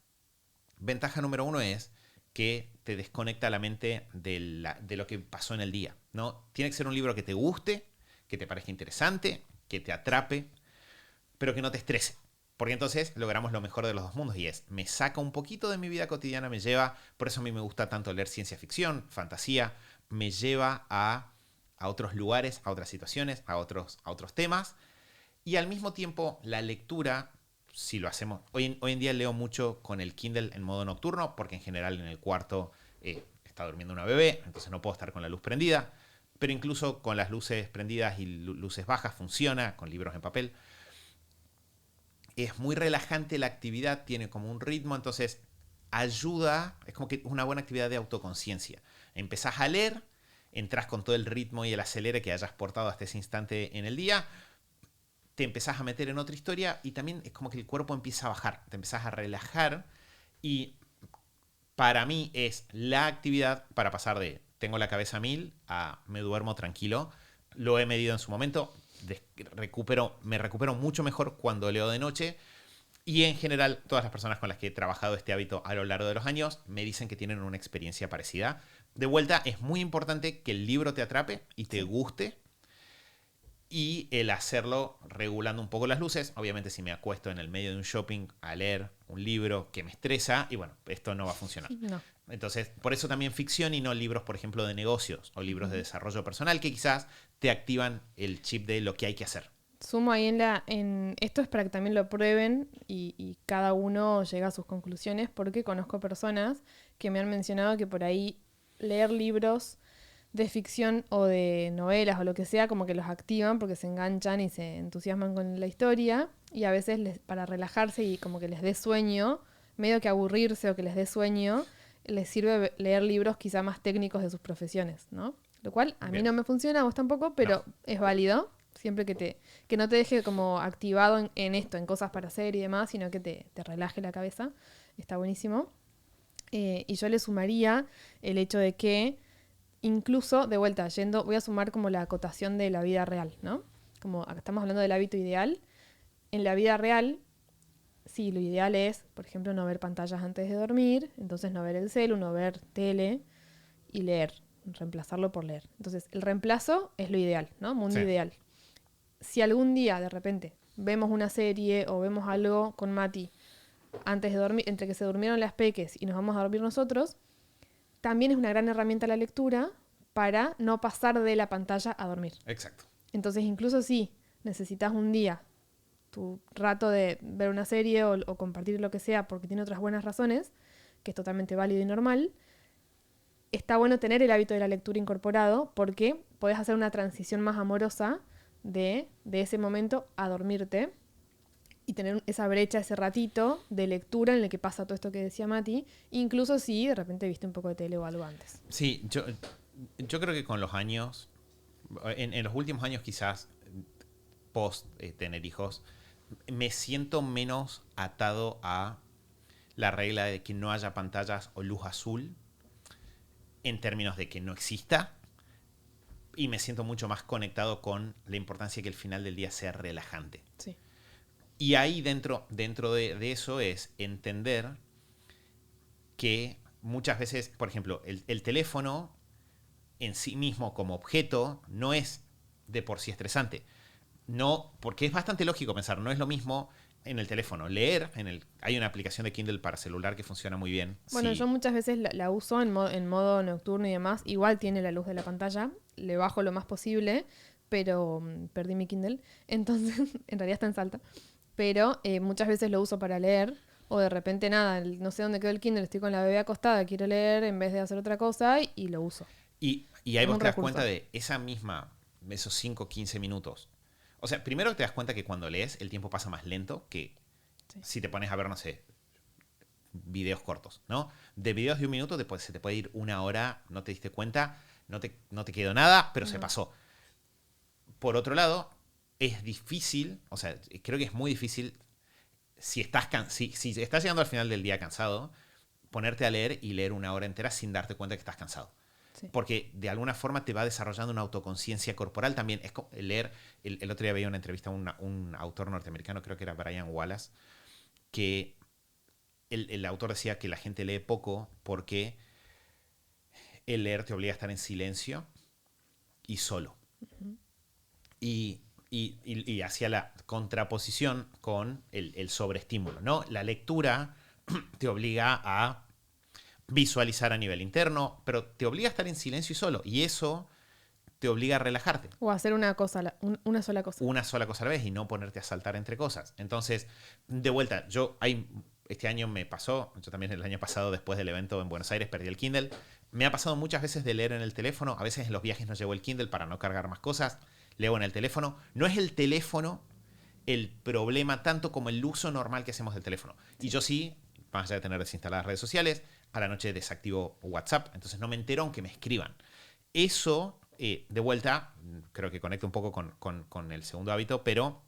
Ventaja número 1 es que te desconecta la mente de lo que pasó en el día, ¿no? Tiene que ser un libro que te guste, que te parezca interesante, que te atrape, pero que no te estrese. Porque entonces logramos lo mejor de los dos mundos y me saca un poquito de mi vida cotidiana, me lleva, por eso a mí me gusta tanto leer ciencia ficción, fantasía, me lleva a otros lugares, a otras situaciones, a otros temas. Y al mismo tiempo la lectura, si lo hacemos, hoy en día leo mucho con el Kindle en modo nocturno, porque en general en el cuarto está durmiendo una bebé, entonces no puedo estar con la luz prendida, pero incluso con las luces prendidas y luces bajas funciona, con libros en papel. Es muy relajante la actividad, tiene como un ritmo, entonces ayuda, es como que es una buena actividad de autoconciencia. Empezás a leer, entras con todo el ritmo y el acelere que hayas portado hasta ese instante en el día, te empezás a meter en otra historia y también es como que el cuerpo empieza a bajar, te empezás a relajar y para mí es la actividad para pasar de tengo la cabeza a 1000 a me duermo tranquilo. Lo he medido en su momento, me recupero mucho mejor cuando leo de noche y en general todas las personas con las que he trabajado este hábito a lo largo de los años me dicen que tienen una experiencia parecida. De vuelta, es muy importante que el libro te atrape y te guste. Y el hacerlo regulando un poco las luces. Obviamente si me acuesto en el medio de un shopping a leer un libro que me estresa, y bueno, esto no va a funcionar. No. Entonces, por eso también ficción y no libros, por ejemplo, de negocios o libros de desarrollo personal que quizás te activan el chip de lo que hay que hacer. Sumo ahí esto es para que también lo prueben y cada uno llega a sus conclusiones, porque conozco personas que me han mencionado que por ahí leer libros de ficción o de novelas o lo que sea, como que los activan porque se enganchan y se entusiasman con la historia y a veces para relajarse y como que les dé sueño, medio que aburrirse o que les dé sueño, les sirve leer libros quizá más técnicos de sus profesiones, ¿no? Lo cual a mí no me funciona, a vos tampoco, pero es válido, siempre que no te deje como activado en esto, en cosas para hacer y demás, sino que te relaje la cabeza, está buenísimo. Y yo le sumaría el hecho de que incluso, de vuelta, voy a sumar como la acotación de la vida real, ¿no? Como estamos hablando del hábito ideal. En la vida real, sí, lo ideal es, por ejemplo, no ver pantallas antes de dormir, entonces no ver el celu, no ver tele y leer, reemplazarlo por leer. Entonces, el reemplazo es lo ideal, ¿no? Mundo ideal. Si algún día, de repente, vemos una serie o vemos algo con Mati antes de dormir, entre que se durmieron las peques y nos vamos a dormir nosotros, también es una gran herramienta la lectura para no pasar de la pantalla a dormir. Exacto. Entonces, incluso si necesitas un día tu rato de ver una serie o compartir lo que sea porque tiene otras buenas razones, que es totalmente válido y normal, está bueno tener el hábito de la lectura incorporado porque podés hacer una transición más amorosa de ese momento a dormirte y tener esa brecha, ese ratito de lectura en el que pasa todo esto que decía Mati, incluso si de repente viste un poco de tele o algo antes. Sí, yo creo que con los años, en los últimos años quizás, post tener hijos, me siento menos atado a la regla de que no haya pantallas o luz azul en términos de que no exista, y me siento mucho más conectado con la importancia de que el final del día sea relajante. Sí. Y ahí dentro de eso es entender que muchas veces, por ejemplo, el teléfono en sí mismo como objeto no es de por sí estresante. No, porque es bastante lógico pensar, no es lo mismo en el teléfono leer, hay una aplicación de Kindle para celular que funciona muy bien. Bueno, Sí. yo muchas veces la uso en modo nocturno y demás. Igual tiene la luz de la pantalla. Le bajo lo más posible, pero perdí mi Kindle. Entonces, en realidad está en Salta. Pero muchas veces lo uso para leer. O de repente nada, no sé dónde quedó el Kindle, estoy con la bebé acostada, quiero leer en vez de hacer otra cosa y lo uso. Y ahí Es vos un te das recurso. cuenta de esos 5 15 minutos. O sea, primero te das cuenta que cuando lees el tiempo pasa más lento que Sí. si te pones a ver, no sé, videos cortos, ¿no? De videos de 1 minuto se te puede ir 1 hora, no te diste cuenta, no te quedó nada, pero se No. pasó. Por otro lado, es difícil, o sea, creo que es muy difícil si si estás llegando al final del día cansado, ponerte a leer y leer 1 hora entera sin darte cuenta que estás cansado. Sí. Porque de alguna forma te va desarrollando una autoconciencia corporal también. Es como leer, el otro día veía una entrevista a un autor norteamericano, creo que era Brian Wallace, que el autor decía que la gente lee poco porque el leer te obliga a estar en silencio y solo. Y, y hacía la contraposición con el sobreestímulo, ¿no? La lectura te obliga a visualizar a nivel interno, pero te obliga a estar en silencio y solo. Y eso te obliga a relajarte. O hacer una cosa, una sola cosa. Una sola cosa a la vez y no ponerte a saltar entre cosas. Entonces, de vuelta, este año me pasó, yo también el año pasado después del evento en Buenos Aires perdí el Kindle. Me ha pasado muchas veces de leer en el teléfono, a veces en los viajes no llevo el Kindle para no cargar más cosas, leo en el teléfono. No es el teléfono el problema tanto como el uso normal que hacemos del teléfono. Y yo sí, más allá de tener desinstaladas redes sociales, a la noche desactivo WhatsApp, entonces no me entero aunque me escriban. Eso, de vuelta, creo que conecta un poco con el segundo hábito, pero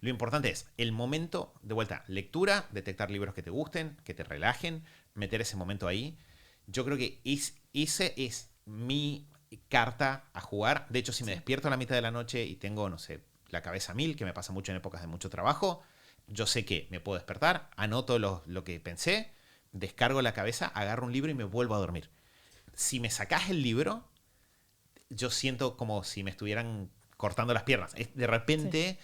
lo importante es el momento, de vuelta, lectura, detectar libros que te gusten, que te relajen, meter ese momento ahí. Yo creo que ese es mi carta a jugar. De hecho, si me despierto a la mitad de la noche y tengo, no sé, la cabeza a mil, que me pasa mucho en épocas de mucho trabajo, yo sé que me puedo despertar, anoto lo que pensé, descargo la cabeza, agarro un libro y me vuelvo a dormir. Si me sacás el libro, yo siento como si me estuvieran cortando las piernas. De repente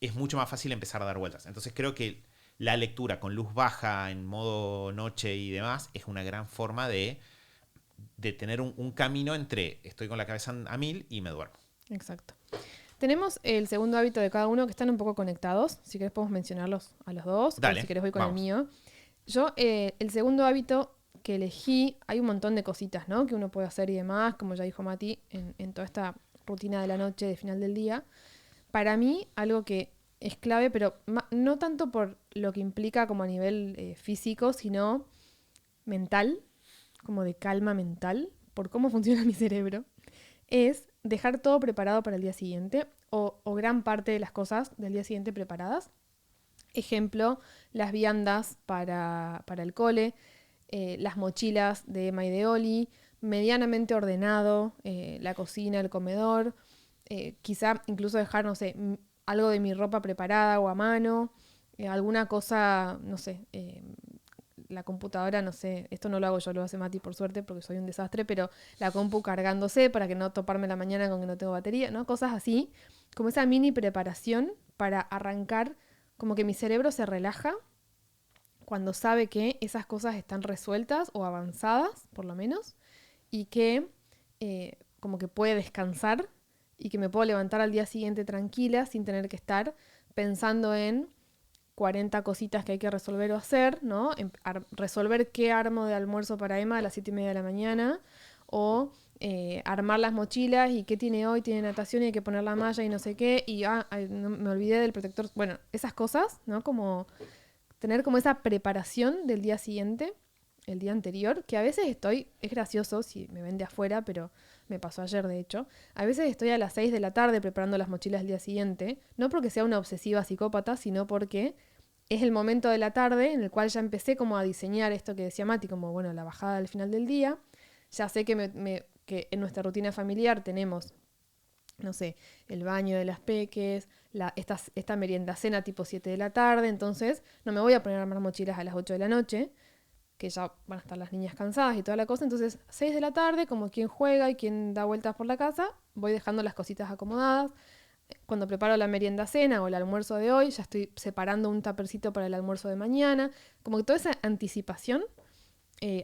es mucho más fácil empezar a dar vueltas. Entonces creo que la lectura con luz baja, en modo noche y demás, es una gran forma de tener un camino entre estoy con la cabeza a mil y me duermo. Exacto. Tenemos el segundo hábito de cada uno que están un poco conectados. Si querés podemos mencionarlos a los dos. Dale, o si querés voy con vamos. el mío. Yo, el segundo hábito que elegí, hay un montón de cositas, ¿no? Que uno puede hacer y demás, como ya dijo Mati, en toda esta rutina de la noche, de final del día. Para mí, algo que es clave, pero no tanto por lo que implica como a nivel físico, sino mental, como de calma mental, por cómo funciona mi cerebro, es dejar todo preparado para el día siguiente o gran parte de las cosas del día siguiente preparadas. Ejemplo, las viandas para el cole, las mochilas de Emma y de Oli, medianamente ordenado, la cocina, el comedor, quizá incluso dejar, no sé, algo de mi ropa preparada o a mano, alguna cosa, no sé, la computadora, no sé, esto no lo hago yo, lo hace Mati por suerte porque soy un desastre, pero la compu cargándose para que no toparme la mañana con que no tengo batería, ¿no? Cosas así, como esa mini preparación para arrancar, como que mi cerebro se relaja cuando sabe que esas cosas están resueltas o avanzadas, por lo menos, y que como que puede descansar y que me puedo levantar al día siguiente tranquila sin tener que estar pensando en 40 cositas que hay que resolver o hacer, ¿no? Resolver qué armo de almuerzo para Emma a las 7:30 de la mañana, o armar las mochilas y qué tiene hoy, tiene natación y hay que poner la malla y no sé qué, y no, me olvidé del protector. Bueno, esas cosas, ¿no? Como tener como esa preparación del día siguiente, el día anterior, que a veces es gracioso si me ven de afuera, pero me pasó ayer de hecho, a veces estoy a las 6 de la tarde preparando las mochilas del día siguiente, no porque sea una obsesiva psicópata, sino porque es el momento de la tarde en el cual ya empecé como a diseñar esto que decía Mati, como bueno, la bajada al final del día. Ya sé que en nuestra rutina familiar tenemos no sé, el baño de las peques, esta merienda cena tipo 7 de la tarde, entonces no me voy a poner a armar mochilas a las 8 de la noche, que ya van a estar las niñas cansadas y toda la cosa, entonces 6 de la tarde, como quien juega y quien da vueltas por la casa, voy dejando las cositas acomodadas. Cuando preparo la merienda cena o el almuerzo de hoy, ya estoy separando un tapercito para el almuerzo de mañana, como que toda esa anticipación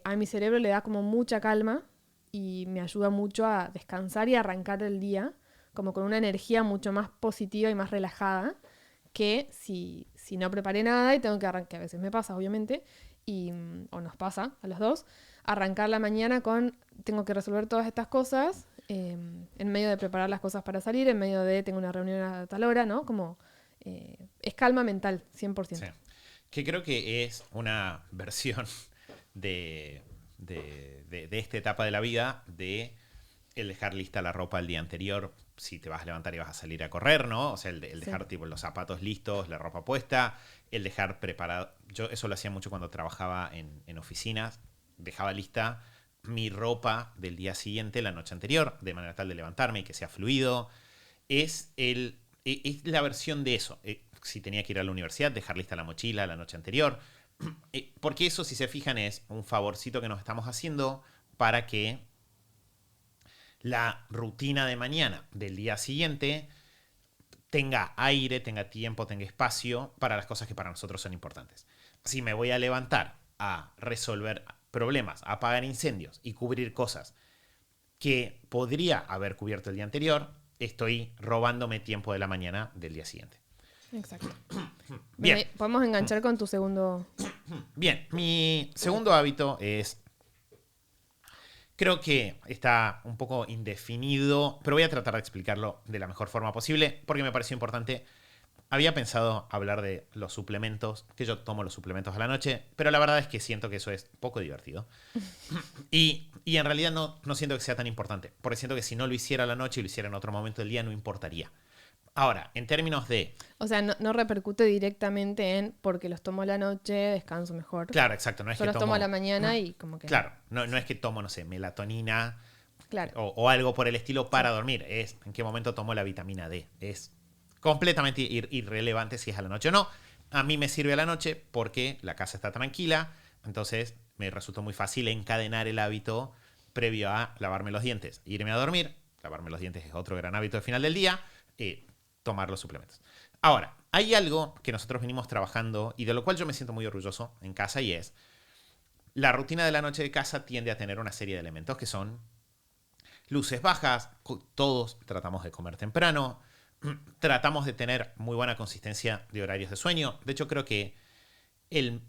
a mi cerebro le da como mucha calma y me ayuda mucho a descansar y arrancar el día como con una energía mucho más positiva y más relajada que si no preparé nada y tengo que arrancar, que a veces me pasa obviamente, o nos pasa a los dos, arrancar la mañana con tengo que resolver todas estas cosas en medio de preparar las cosas para salir, en medio de tengo una reunión a tal hora, ¿no? Como es calma mental, 100%. Sí. Que creo que es una versión de esta etapa de la vida de el dejar lista la ropa el día anterior si te vas a levantar y vas a salir a correr, ¿no? O sea, el dejar tipo los zapatos listos, la ropa puesta, el dejar preparado. Yo eso lo hacía mucho cuando trabajaba en oficinas. Dejaba lista mi ropa del día siguiente, la noche anterior, de manera tal de levantarme y que sea fluido. Es la versión de eso. Si tenía que ir a la universidad, dejar lista la mochila la noche anterior. Porque eso, si se fijan, es un favorcito que nos estamos haciendo para que la rutina de mañana del día siguiente tenga aire, tenga tiempo, tenga espacio para las cosas que para nosotros son importantes. Si me voy a levantar a resolver problemas, a apagar incendios y cubrir cosas que podría haber cubierto el día anterior, estoy robándome tiempo de la mañana del día siguiente. Exacto. Bien. Podemos enganchar con tu segundo. Bien, mi segundo hábito es... Creo que está un poco indefinido, pero voy a tratar de explicarlo de la mejor forma posible porque me pareció importante. Había pensado hablar de los suplementos, que yo tomo los suplementos a la noche, pero la verdad es que siento que eso es poco divertido. Y en realidad no siento que sea tan importante, porque siento que si no lo hiciera a la noche y lo hiciera en otro momento del día no importaría. Ahora, en términos de... O sea, no repercute directamente en porque los tomo a la noche, descanso mejor. Claro, exacto. No es Yo que los tomo a la mañana y como que... Claro, no es que tomo, no sé, melatonina Claro. o algo por el estilo para dormir. Es en qué momento tomo la vitamina D. Es completamente irrelevante si es a la noche o no. A mí me sirve a la noche porque la casa está tranquila. Entonces me resultó muy fácil encadenar el hábito previo a lavarme los dientes. Irme a dormir. Lavarme los dientes es otro gran hábito al final del día. Tomar los suplementos. Ahora, hay algo que nosotros venimos trabajando y de lo cual yo me siento muy orgulloso en casa y es la rutina de la noche de casa tiende a tener una serie de elementos que son luces bajas, todos tratamos de comer temprano, tratamos de tener muy buena consistencia de horarios de sueño. De hecho, creo que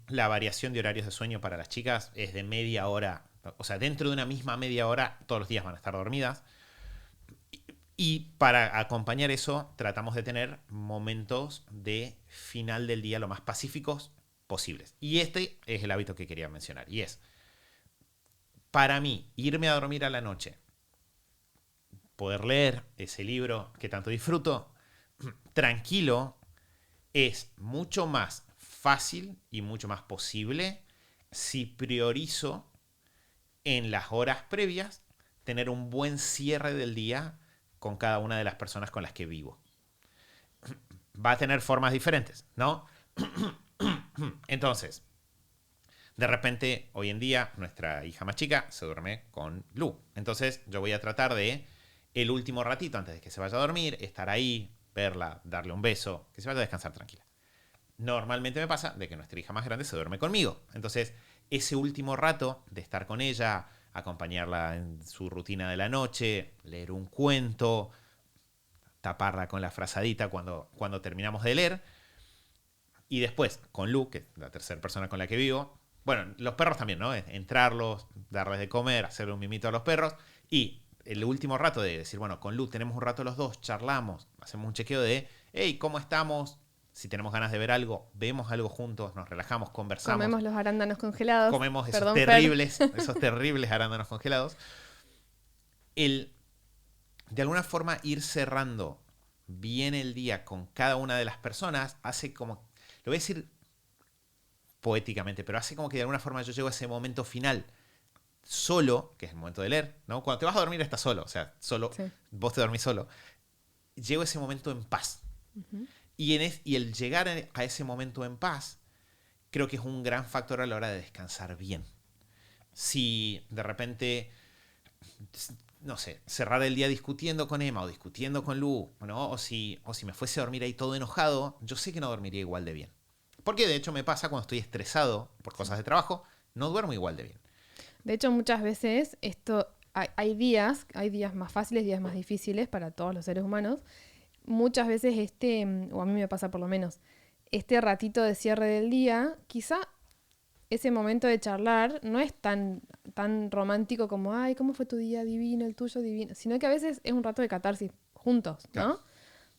la variación de horarios de sueño para las chicas es de media hora, o sea, dentro de una misma media hora todos los días van a estar dormidas. Y para acompañar eso, tratamos de tener momentos de final del día lo más pacíficos posibles. Y este es el hábito que quería mencionar. Y es, para mí, irme a dormir a la noche, poder leer ese libro que tanto disfruto, tranquilo, es mucho más fácil y mucho más posible si priorizo en las horas previas tener un buen cierre del día con cada una de las personas con las que vivo. Va a tener formas diferentes, ¿no? Entonces, de repente, hoy en día, nuestra hija más chica se duerme con Lu. Entonces, yo voy a tratar de, el último ratito antes de que se vaya a dormir, estar ahí, verla, darle un beso, que se vaya a descansar tranquila. Normalmente me pasa de que nuestra hija más grande se duerme conmigo. Entonces, ese último rato de estar con ella, acompañarla en su rutina de la noche, leer un cuento, taparla con la frazadita cuando terminamos de leer. Y después, con Lu, que es la tercera persona con la que vivo, bueno, los perros también, ¿no? Entrarlos, darles de comer, hacerle un mimito a los perros. Y el último rato de decir, bueno, con Lu tenemos un rato los dos, charlamos, hacemos un chequeo de, hey, ¿cómo estamos? Si tenemos ganas de ver algo, vemos algo juntos, nos relajamos, conversamos. Comemos los arándanos congelados. Comemos esos Perdón, terribles arándanos congelados. De alguna forma, ir cerrando bien el día con cada una de las personas hace como, lo voy a decir poéticamente, pero hace como que de alguna forma yo llego a ese momento final solo, que es el momento de leer, ¿no? Cuando te vas a dormir estás solo, o sea, solo, Sí. vos te dormís solo. llego a ese momento en paz. Ujú. Y el llegar a ese momento en paz, creo que es un gran factor a la hora de descansar bien. Si de repente, no sé, cerrar el día discutiendo con Emma o discutiendo con Lu, ¿no? o si me fuese a dormir ahí todo enojado, yo sé que no dormiría igual de bien. Porque de hecho me pasa cuando estoy estresado por cosas de trabajo, no duermo igual de bien. De hecho, muchas veces hay días más fáciles, días más difíciles para todos los seres humanos. Muchas veces o a mí me pasa por lo menos, este ratito de cierre del día, quizá ese momento de charlar no es tan romántico como, ay, ¿cómo fue tu día divino, el tuyo divino? Sino que a veces es un rato de catarsis juntos, ¿no?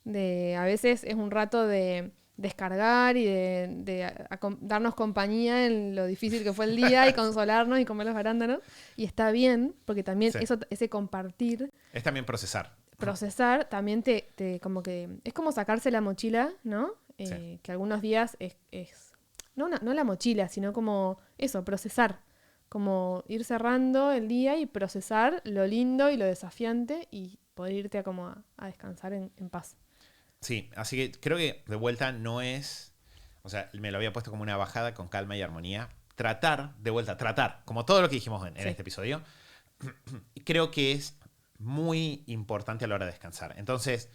Claro. A veces es un rato de descargar y darnos compañía en lo difícil que fue el día y consolarnos y comer los arándanos. Y está bien, porque también Sí. ese compartir, Es también procesar. procesar, también como que es como sacarse la mochila, ¿no? Sí. Que algunos días es no la mochila, sino como eso, procesar. Como ir cerrando el día y procesar lo lindo y lo desafiante y poder irte a descansar en paz. Sí, así que creo que de vuelta no es... O sea, me lo había puesto como una bajada con calma y armonía. Tratar, como todo lo que dijimos en Sí. este episodio, creo que es muy importante a la hora de descansar. Entonces,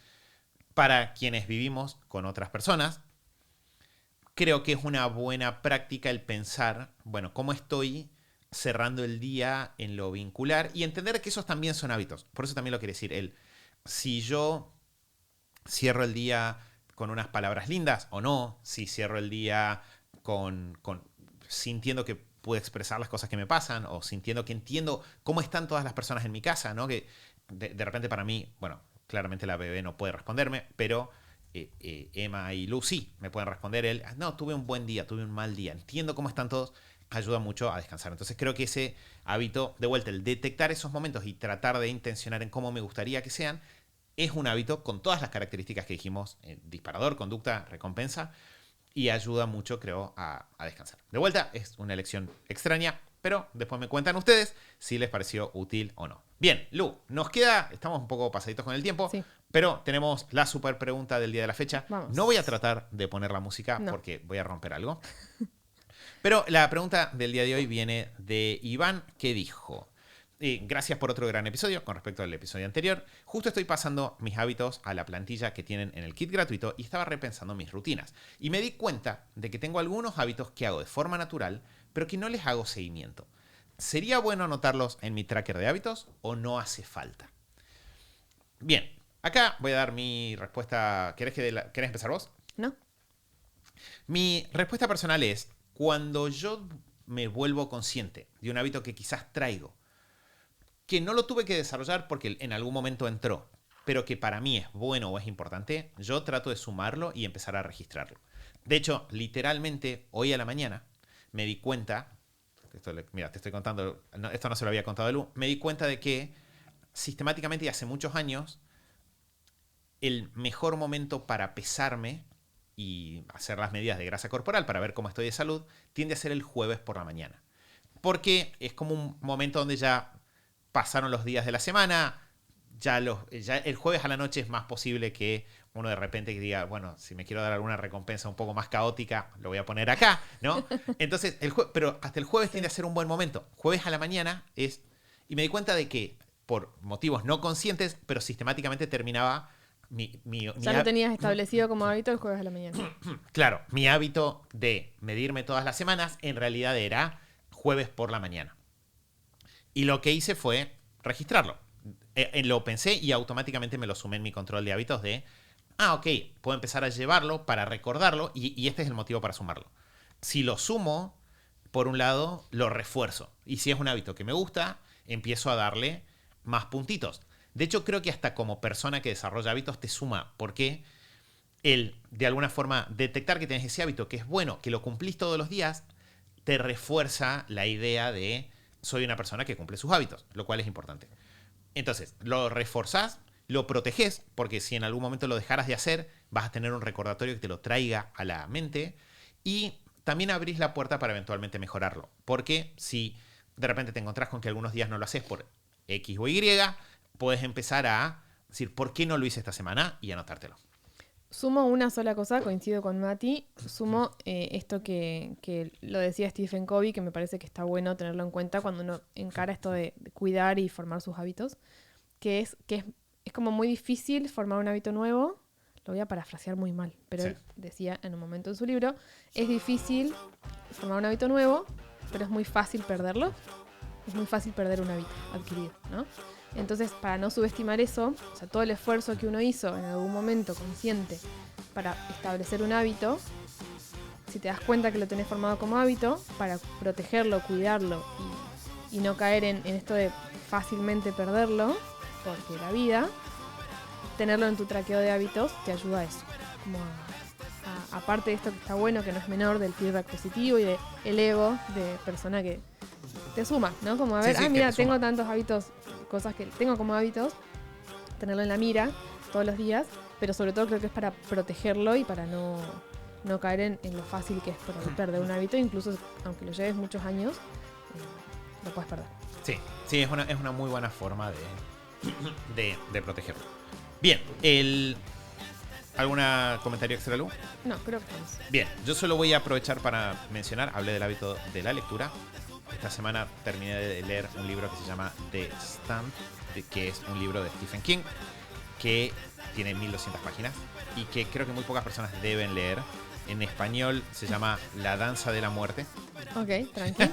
para quienes vivimos con otras personas, creo que es una buena práctica el pensar, bueno, cómo estoy cerrando el día en lo vincular y entender que esos también son hábitos. Por eso también lo quiere decir. Si yo cierro el día con unas palabras lindas o no, si cierro el día sintiendo que puedo expresar las cosas que me pasan o sintiendo que entiendo cómo están todas las personas en mi casa, ¿no? Que de repente para mí, bueno, claramente la bebé no puede responderme, pero Emma y Lucy me pueden responder no, tuve un buen día, tuve un mal día, entiendo cómo están todos, ayuda mucho a descansar. Entonces creo que ese hábito, de vuelta, el detectar esos momentos y tratar de intencionar en cómo me gustaría que sean, es un hábito con todas las características que dijimos, disparador, conducta, recompensa, y ayuda mucho, creo, a descansar. De vuelta, es una elección extraña, pero después me cuentan ustedes si les pareció útil o no. Bien, Lu, estamos un poco pasaditos con el tiempo, Sí. pero tenemos la super pregunta del día de la fecha. Vamos. No voy a tratar de poner la música No. porque voy a romper algo. Pero la pregunta del día de hoy viene de Iván, que dijo: gracias por otro gran episodio con respecto al episodio anterior. Justo estoy pasando mis hábitos a la plantilla que tienen en el kit gratuito y estaba repensando mis rutinas. Y me di cuenta de que tengo algunos hábitos que hago de forma natural, pero que no les hago seguimiento. ¿Sería bueno anotarlos en mi tracker de hábitos o no hace falta? Bien, acá voy a dar mi respuesta. ¿Querés empezar vos? ¿No? Mi respuesta personal es: cuando yo me vuelvo consciente de un hábito que quizás traigo, que no lo tuve que desarrollar porque en algún momento entró, pero que para mí es bueno o es importante, yo trato de sumarlo y empezar a registrarlo. De hecho, literalmente, hoy a la mañana me di cuenta, mira, te estoy contando, esto no se lo había contado a Lu, me di cuenta de que sistemáticamente y hace muchos años, el mejor momento para pesarme y hacer las medidas de grasa corporal para ver cómo estoy de salud tiende a ser el jueves por la mañana. Porque es como un momento donde ya pasaron los días de la semana, ya el jueves a la noche es más posible que uno de repente diga, bueno, si me quiero dar alguna recompensa un poco más caótica, lo voy a poner acá, ¿no? Entonces, pero hasta el jueves tiende a ser un buen momento. Jueves a la mañana es... Y me di cuenta de que, por motivos no conscientes, pero sistemáticamente terminaba Ya lo tenías establecido como hábito el jueves a la mañana. Claro, mi hábito de medirme todas las semanas en realidad era jueves por la mañana. Y lo que hice fue registrarlo. Lo pensé y automáticamente me lo sumé en mi control de hábitos ok, puedo empezar a llevarlo para recordarlo y este es el motivo para sumarlo. Si lo sumo, por un lado, lo refuerzo. Y si es un hábito que me gusta, empiezo a darle más puntitos. De hecho, creo que hasta como persona que desarrolla hábitos te suma, porque de alguna forma, detectar que tienes ese hábito que es bueno, que lo cumplís todos los días, te refuerza la idea de soy una persona que cumple sus hábitos, lo cual es importante. Entonces, lo reforzás, lo protegés, porque si en algún momento lo dejaras de hacer, vas a tener un recordatorio que te lo traiga a la mente, y también abrís la puerta para eventualmente mejorarlo. Porque si de repente te encontrás con que algunos días no lo haces por X o Y, puedes empezar a decir por qué no lo hice esta semana y anotártelo. Sumo una sola cosa, coincido con Mati. Sumo esto que lo decía Stephen Covey, que me parece que está bueno tenerlo en cuenta cuando uno encara esto de cuidar y formar sus hábitos. Que es como muy difícil formar un hábito nuevo. Lo voy a parafrasear muy mal, pero Sí. él decía en un momento en su libro, es difícil formar un hábito nuevo, pero es muy fácil perderlo. Es muy fácil perder un hábito adquirido, ¿no? Entonces, para no subestimar eso, o sea, todo el esfuerzo que uno hizo en algún momento consciente para establecer un hábito, si te das cuenta que lo tenés formado como hábito, para protegerlo, cuidarlo y no caer en esto de fácilmente perderlo, porque la vida, tenerlo en tu traqueo de hábitos te ayuda a eso. Como aparte de esto que está bueno, que no es menor, del feedback positivo y del ego de persona que te suma, ¿no? Como a ver, Sí, que mira, te suma. tengo tantos hábitos, cosas que tengo como hábitos, tenerlo en la mira todos los días, pero sobre todo creo que es para protegerlo y para no caer en lo fácil que es por ahí perder un hábito, incluso aunque lo lleves muchos años, lo puedes perder. Sí, es una muy buena forma de protegerlo. Bien, ¿algún comentario extra, Lu? No, creo que estamos. Bien, yo solo voy a aprovechar para mencionar, hablé del hábito de la lectura. Esta semana terminé de leer un libro que se llama The Stand, que es un libro de Stephen King, que tiene 1200 páginas y que creo que muy pocas personas deben leer. En español se llama La danza de la muerte. Ok, tranqui.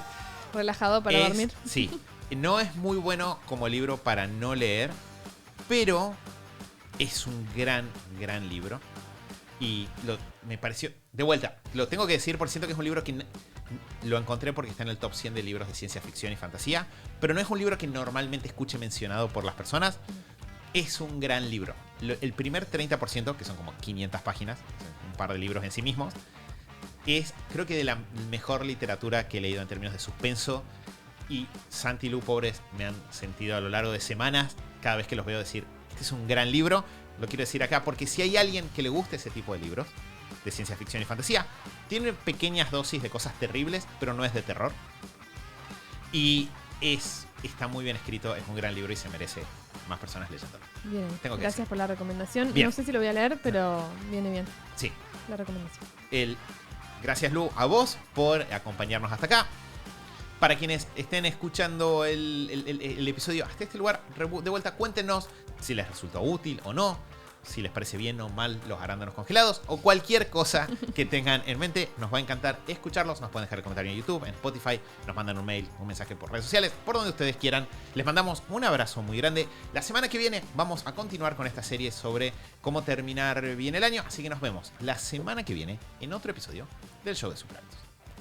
Relajado para dormir. Sí, no es muy bueno como libro para no leer, pero es un gran libro. Y me pareció, de vuelta, lo tengo que decir porque siento que es un libro que lo encontré porque está en el top 100 de libros de ciencia ficción y fantasía, pero no es un libro que normalmente escuche mencionado por las personas. Es un gran libro. El primer 30%, que son como 500 páginas, un par de libros en sí mismos, es creo que de la mejor literatura que he leído en términos de suspenso. Y Santi y Lu, pobres, me han sentido a lo largo de semanas, cada vez que los veo decir, este es un gran libro. Lo quiero decir acá porque si hay alguien que le guste ese tipo de libros, de ciencia ficción y fantasía, tiene pequeñas dosis de cosas terribles, pero no es de terror. Y está muy bien escrito, es un gran libro y se merece más personas leyéndolo. Bien, Tengo que gracias decir. por la recomendación. Bien. No sé si lo voy a leer, pero viene bien Sí, la recomendación. gracias Lu a vos por acompañarnos hasta acá. Para quienes estén escuchando el episodio hasta este lugar, de vuelta, cuéntenos si les resultó útil o no, si les parece bien o mal los arándanos congelados o cualquier cosa que tengan en mente. Nos va a encantar escucharlos. Nos pueden dejar comentarios en YouTube, en Spotify, nos mandan un mail, un mensaje por redes sociales, por donde ustedes quieran. Les mandamos un abrazo muy grande. La semana que viene vamos a continuar con esta serie sobre cómo terminar bien el año, así que nos vemos la semana que viene en otro episodio del Show de Superhábitos.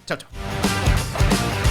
Chau, chau.